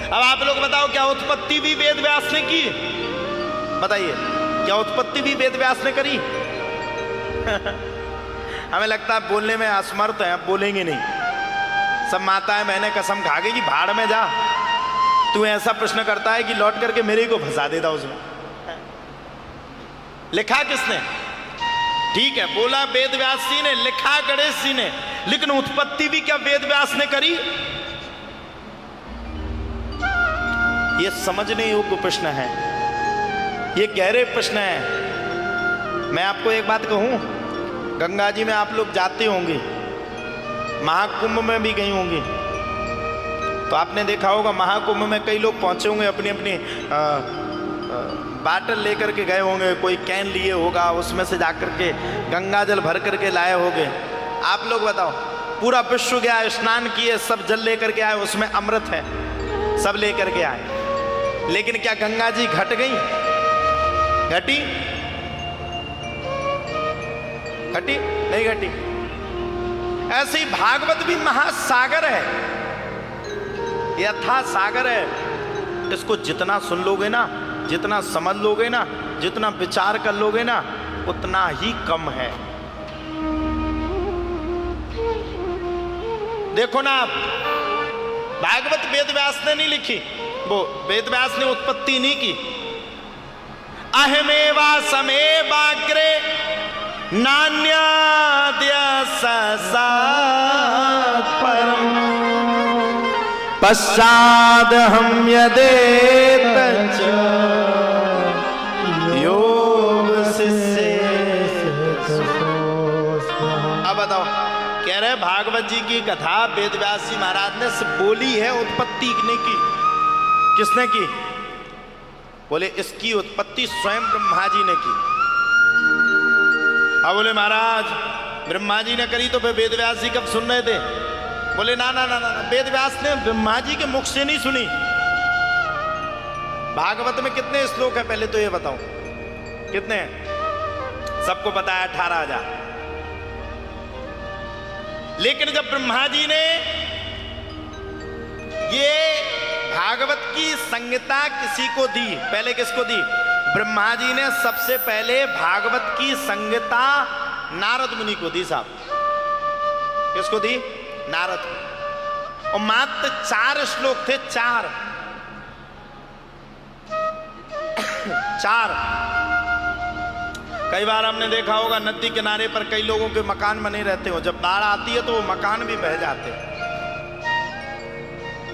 अब आप लोग बताओ, क्या उत्पत्ति भी वेद व्यास ने की? बताइए, क्या उत्पत्ति भी वेद व्यास ने करी? हमें लगता है बोलने में असमर्थ है, बोलेंगे नहीं। सब माताएं बहनें कसम खा गई कि भाड़ में जा, तू ऐसा प्रश्न करता है कि लौट करके मेरे को फंसा देता उसमें। लिखा किसने? ठीक है, बोला वेद व्यास जी ने, लिखा गणेश जी ने, लेकिन उत्पत्ति भी क्या वेद व्यास ने करी? ये समझने योग्य प्रश्न है, ये गहरे प्रश्न है। मैं आपको एक बात कहूं, गंगा जी में आप लोग जाते होंगे, महाकुंभ में भी गई होंगी, तो आपने देखा होगा महाकुंभ में कई लोग पहुंचे होंगे, अपनी अपनी बाटल लेकर के गए होंगे, कोई कैन लिए होगा, उसमें से जाकर के गंगा जल भर करके लाए होंगे। आप लोग बताओ, पूरा विश्व गया, स्नान किए, सब जल लेकर के आए, उसमें अमृत है, सब लेकर के आए, लेकिन क्या गंगा जी घट गई? घटी? घटी? नहीं घटी। ऐसे ही भागवत भी महासागर है, यथा सागर है। इसको जितना सुन लोगे ना, जितना समझ लोगे ना, जितना विचार कर लोगे ना, उतना ही कम है। देखो ना आप, भागवत वेद व्यास ने नहीं लिखी, वो वेद व्यास ने उत्पत्ति नहीं की। अहमेवा समेवाग्रे नान्याद्य ससात् परम् पश्चाद हम यदेत योग शिष्य। अब बताओ, कह रहे भागवत जी की कथा वेद व्यास जी महाराज ने बोली है, उत्पत्ति ने की। किसने की? बोले इसकी उत्पत्ति स्वयं ब्रह्मा जी ने की। अब बोले महाराज ब्रह्मा जी ने करी तो फिर वेद व्यास जी कब सुन रहे थे? बोले ना ना ना ना, वेद व्यास ने ब्रह्मा जी के मुख से नहीं सुनी। भागवत में कितने श्लोक है पहले तो ये बताओ, कितने हैं? सबको पता है 18,000। लेकिन जब ब्रह्मा जी ने ये भागवत की संहिता किसी को दी, पहले किसको दी? ब्रह्मा जी ने सबसे पहले भागवत की संहिता नारद मुनि को दी साहब। किसको दी? नारद। और मात्र 4 श्लोक थे, 4। कई बार हमने देखा होगा नदी किनारे पर कई लोगों के मकान बने रहते हो, जब बाढ़ आती है तो वो मकान भी बह जाते हैं।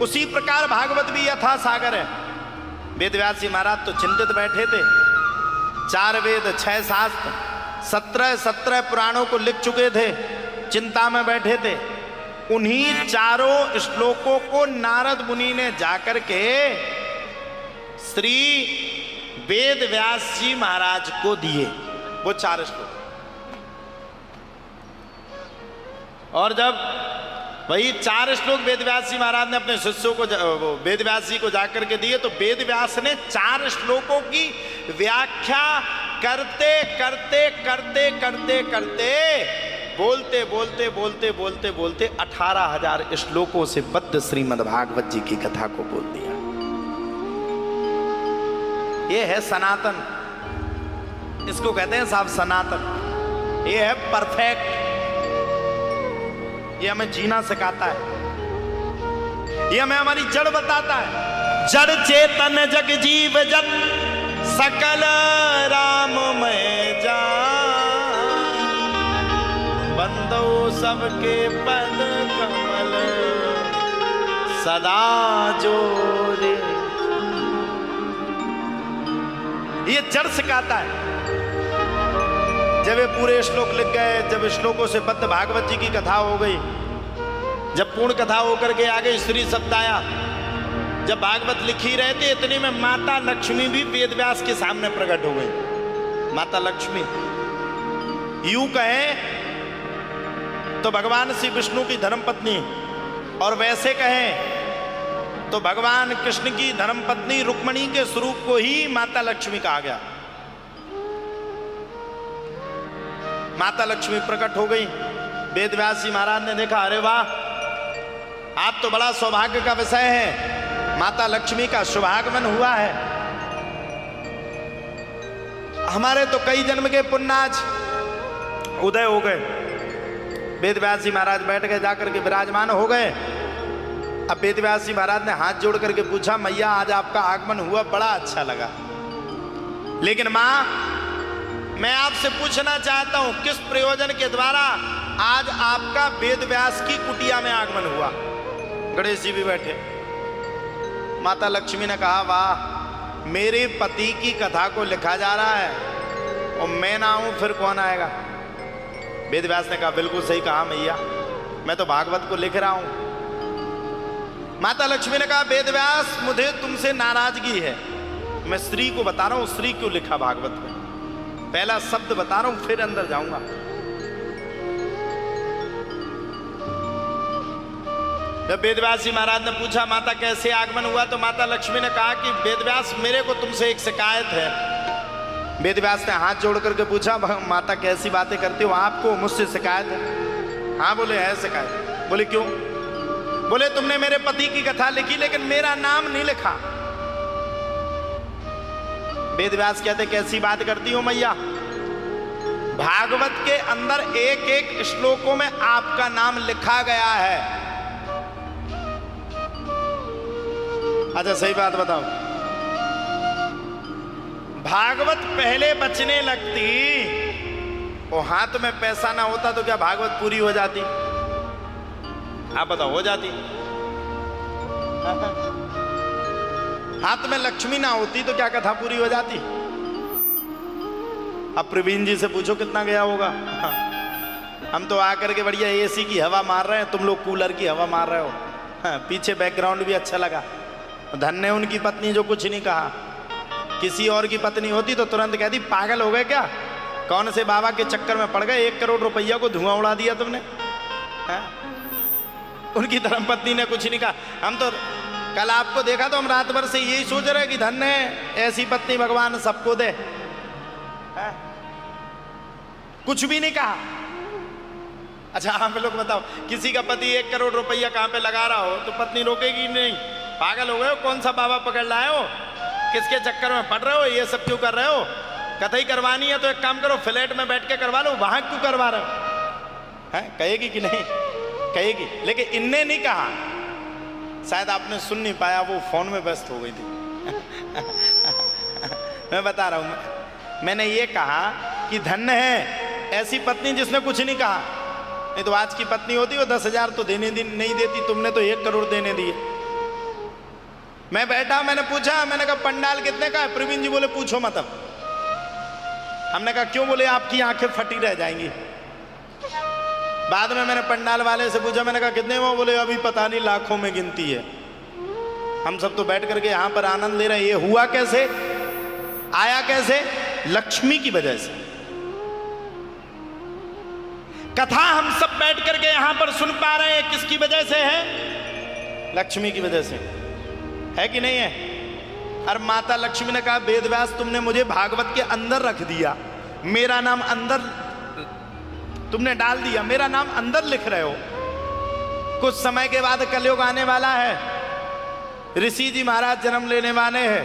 उसी प्रकार भागवत भी यथा सागर है। वेद व्यास जी महाराज तो चिंतित बैठे थे, 4 वेद 6 शास्त्र 17 पुराणों को लिख चुके थे, चिंता में बैठे थे। उन्हीं 4 श्लोकों को नारद मुनि ने जाकर के श्री वेद व्यास जी महाराज को दिए, वो 4 श्लोक। और जब वही 4 श्लोक वेद व्यास जी महाराज ने अपने शिष्यों को, वेद व्यास जी को जाकर के दिए, तो वेद व्यास ने 4 श्लोकों की व्याख्या करते करते करते करते करते बोलते बोलते बोलते बोलते बोलते 18,000 श्लोकों से बद्ध श्रीमद् भागवत जी की कथा को बोल दिया। ये है सनातन, इसको कहते हैं साहब सनातन। ये है परफेक्ट, ये हमें जीना सिखाता है, ये हमें हमारी जड़ बताता है। जड़ चेतन जग जीव जग सकल राममय जान, बंदो सबके पद कमल सदा जोरे। ये जड़ सिखाता है। जब ये पूरे श्लोक लिख गए, जब श्लोकों से बद्ध भागवत जी की कथा हो गई, जब पूर्ण कथा होकर के आगे श्री शब्द आया, जब भागवत लिख ही रहे थे, इतने में माता लक्ष्मी भी वेद व्यास के सामने प्रकट हो गई। माता लक्ष्मी, यूं कहें तो भगवान श्री विष्णु की धर्मपत्नी, और वैसे कहें तो भगवान कृष्ण की धर्मपत्नी रुक्मिणी के स्वरूप को ही माता लक्ष्मी कहा गया। माता लक्ष्मी प्रकट हो गई। वेद व्यास जी महाराज ने देखा, अरे वाह, आप तो बड़ा सौभाग्य का विषय है, माता लक्ष्मी का शुभागमन हुआ है। हमारे तो कई जन्म के पुण्य आज उदय हो गए। वेद व्यास जी महाराज बैठ गए, जाकर के विराजमान हो गए। अब वेद व्यास जी महाराज ने हाथ जोड़ करके पूछा, मैया आज आपका आगमन हुआ, बड़ा अच्छा लगा, लेकिन मां मैं आपसे पूछना चाहता हूं किस प्रयोजन के द्वारा आज आपका वेद व्यास की कुटिया में आगमन हुआ। गणेश जी भी बैठे। माता लक्ष्मी ने कहा, वाह, मेरे पति की कथा को लिखा जा रहा है और मैं ना आऊं फिर कौन आएगा। वेद व्यास ने कहा, बिल्कुल सही कहा मैया, मैं तो भागवत को लिख रहा हूं। माता लक्ष्मी ने कहा, वेद व्यास मुझे तुमसे नाराजगी है, मैं श्री को बता रहा हूं, श्री क्यों लिखा भागवत में, पहला शब्द बता रहा हूं फिर अंदर जाऊंगा। जब वेदव्यास जी महाराज ने पूछा माता कैसे आगमन हुआ, तो माता लक्ष्मी ने कहा कि वेदव्यास मेरे को तुमसे एक शिकायत है। वेदव्यास ने हाथ जोड़ करके पूछा, माता कैसी बातें करती हो, आपको मुझसे शिकायत है? हाँ बोले, है शिकायत। बोले क्यों? बोले तुमने मेरे पति की कथा लिखी लेकिन मेरा नाम नहीं लिखा। वेदव्यास कहते, कैसी बात करती हो मैया, भागवत के अंदर एक एक श्लोकों में आपका नाम लिखा गया है। अच्छा सही बात बताओ, भागवत पहले बचने लगती और हाथ में पैसा ना होता तो क्या भागवत पूरी हो जाती? आप बताओ, हो जाती? हाथ में लक्ष्मी ना होती तो क्या कथा पूरी हो जाती? अब प्रवीण जी से पूछो कितना गया होगा। हम तो आकर के बढ़िया एसी की हवा मार रहे हैं, तुम लोग कूलर की हवा मार रहे हो। पीछे बैकग्राउंड भी अच्छा लगा। धन्य उनकी पत्नी जो कुछ नहीं कहा। किसी और की पत्नी होती तो तुरंत कहती पागल हो गए क्या, कौन से बाबा के चक्कर में पड़ गए, 1 करोड़ रुपया को धुआं उड़ा दिया तुमने। उनकी धर्म पत्नी ने कुछ नहीं कहा। हम तो कल आपको देखा तो हम रात भर से यही सोच रहे कि धन्य है, ऐसी पत्नी भगवान सबको दे। कुछ भी नहीं कहा। अच्छा आप लोग बताओ, किसी का पति 1 करोड़ रुपया कहां पे लगा रहा हो तो पत्नी रोकेगी नहीं? पागल हो गए हो, कौन सा बाबा पकड़ लाए हो, किसके चक्कर में पड़ रहे हो, ये सब क्यों कर रहे हो? कथई करवानी है तो एक काम करो, फ्लैट में बैठ के करवा लो, वहां क्यों करवा रहे हो? है कहेगी कि नहीं? कहेगी। लेकिन इनने नहीं कहा, शायद आपने सुन नहीं पाया, वो फोन में व्यस्त हो गई थी। मैं बता रहा हूं, मैंने ये कहा कि धन्य है ऐसी पत्नी जिसने कुछ नहीं कहा। नहीं तो आज की पत्नी होती वो 10,000 तो देने नहीं देती, तुमने तो 1 करोड़ देने दिए। मैं बैठा, मैंने पूछा, मैंने कहा पंडाल कितने का है? प्रवीण जी बोले पूछो मत। अब हमने कहा क्यों? बोले आपकी आंखें फटी रह जाएंगी। बाद में मैंने पंडाल वाले से पूछा, मैंने कहा कितने में? बोले अभी पता नहीं, लाखों में गिनती है। हम सब तो बैठ करके यहां पर आनंद ले रहे हैं। ये हुआ कैसे, आया कैसे? लक्ष्मी की वजह से। कथा हम सब बैठ करके यहां पर सुन पा रहे हैं, किसकी वजह से है? लक्ष्मी की वजह से, है कि नहीं है? और माता लक्ष्मी ने कहा, वेदव्यास तुमने मुझे भागवत के अंदर रख दिया, मेरा नाम अंदर तुमने डाल दिया, मेरा नाम अंदर लिख रहे हो। कुछ समय के बाद कलयुग आने वाला है, ऋषि जी महाराज जन्म लेने वाले हैं,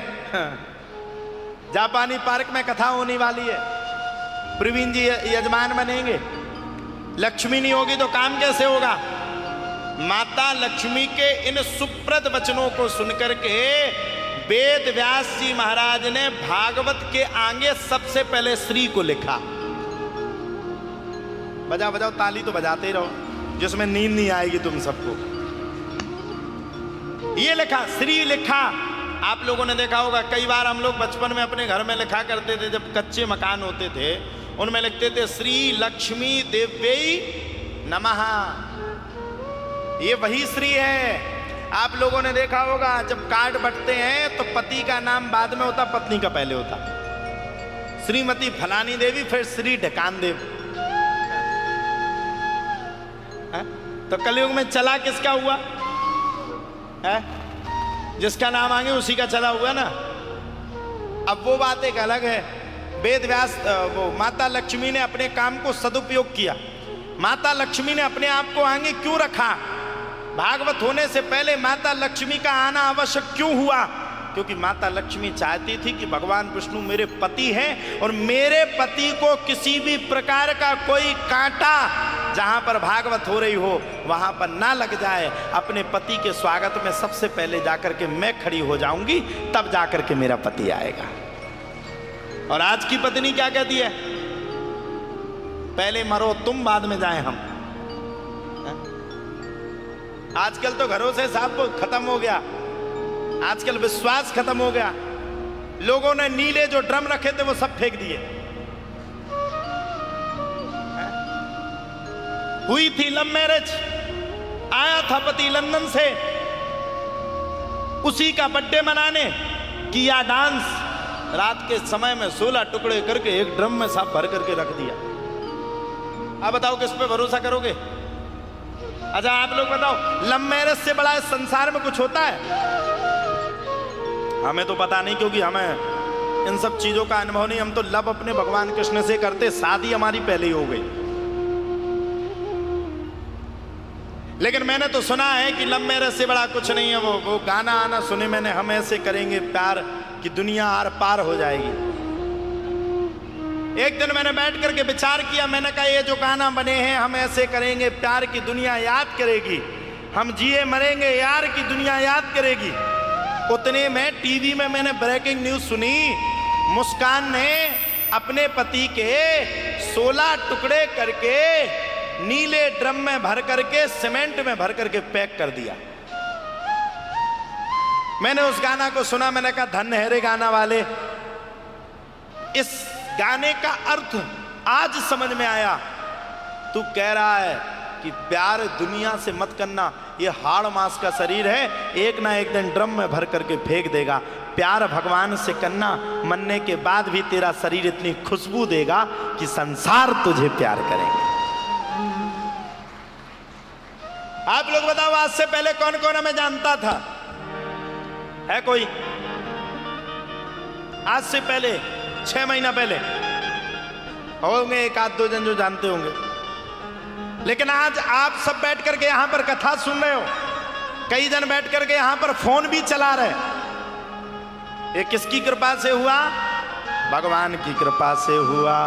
जापानी पार्क में कथा होने वाली है, प्रवीण जी यजमान बनेंगे। लक्ष्मी नहीं होगी तो काम कैसे होगा? माता लक्ष्मी के इन सुप्रद वचनों को सुनकर के वेद व्यास जी महाराज ने भागवत के आगे सबसे पहले श्री को लिखा। बजाओ बजाओ, ताली तो बजाते ही रहो, जिसमें नींद नहीं आएगी तुम सबको। ये लिखा, श्री लिखा। आप लोगों ने देखा होगा, कई बार हम लोग बचपन में अपने घर में लिखा करते थे, जब कच्चे मकान होते थे उनमें लिखते थे श्री लक्ष्मी देव्यै नमः। ये वही श्री है। आप लोगों ने देखा होगा, जब कार्ड बंटते हैं तो पति का नाम बाद में होता, पत्नी का पहले होता। श्रीमती फलानी देवी, फिर श्री ढकान देव। तो कलयुग में चला किसका हुआ है? जिसका नाम आगे उसी का चला हुआ ना। अब वो बात एक अलग है। वेद व्यास, वो माता लक्ष्मी ने अपने काम को सदुपयोग किया। माता लक्ष्मी ने अपने आप को आगे क्यों रखा? भागवत होने से पहले माता लक्ष्मी का आना आवश्यक क्यों हुआ? क्योंकि माता लक्ष्मी चाहती थी कि भगवान विष्णु मेरे पति हैं और मेरे पति को किसी भी प्रकार का कोई कांटा जहां पर भागवत हो रही हो वहां पर ना लग जाए। अपने पति के स्वागत में सबसे पहले जाकर के मैं खड़ी हो जाऊंगी, तब जाकर के मेरा पति आएगा। और आज की पत्नी क्या कहती है? पहले मरो तुम, बाद में जाएं हम। आजकल तो घरों से साफ खत्म हो गया, आजकल विश्वास खत्म हो गया। लोगों ने नीले जो ड्रम रखे थे वो सब फेंक दिए। हुई थी लव मैरिज, आया था पति लंदन से, उसी का बर्थडे मनाने किया डांस, रात के समय में 16 टुकड़े करके एक ड्रम में साफ भर करके रख दिया। अब बताओ किस पे भरोसा करोगे? अच्छा आप लोग बताओ, लव मैरिज से बड़ा इस संसार में कुछ होता है? हमें तो पता नहीं, क्योंकि हमें इन सब चीजों का अनुभव नहीं। हम तो लव अपने भगवान कृष्ण से करते, शादी हमारी पहले ही हो गई। लेकिन मैंने तो सुना है कि लव मैरिज से बड़ा कुछ नहीं है। वो गाना आना सुने मैंने, हम ऐसे करेंगे प्यार कि दुनिया आर पार हो जाएगी। एक दिन मैंने बैठ करके विचार किया, मैंने कहा ये जो गाना बने हैं, हम ऐसे करेंगे प्यार की दुनिया याद करेगी, हम जिए मरेंगे यार की दुनिया याद करेगी। उतने में टीवी में मैंने ब्रेकिंग न्यूज सुनी, मुस्कान ने अपने पति के 16 टुकड़े करके नीले ड्रम में भर करके सीमेंट में भर करके पैक कर दिया। मैंने उस गाना को सुना, मैंने कहा धन्य है रे गाना वाले। इस गाने का अर्थ आज समझ में आया। तू कह रहा है कि प्यार दुनिया से मत करना, ये हाड़ मांस का शरीर है, एक ना एक दिन ड्रम में भर करके फेंक देगा। प्यार भगवान से करना, मरने के बाद भी तेरा शरीर इतनी खुशबू देगा कि संसार तुझे प्यार करेंगे। आप लोग बताओ, आज से पहले कौन कौन हमें जानता था? है कोई? आज से पहले 6 महीना पहले होंगे एक आध दो जन जो जानते होंगे। लेकिन आज आप सब बैठ करके यहां पर कथा सुन रहे हो, कई जन बैठ करके यहां पर फोन भी चला रहे। ये किसकी कृपा से हुआ? भगवान की कृपा से हुआ।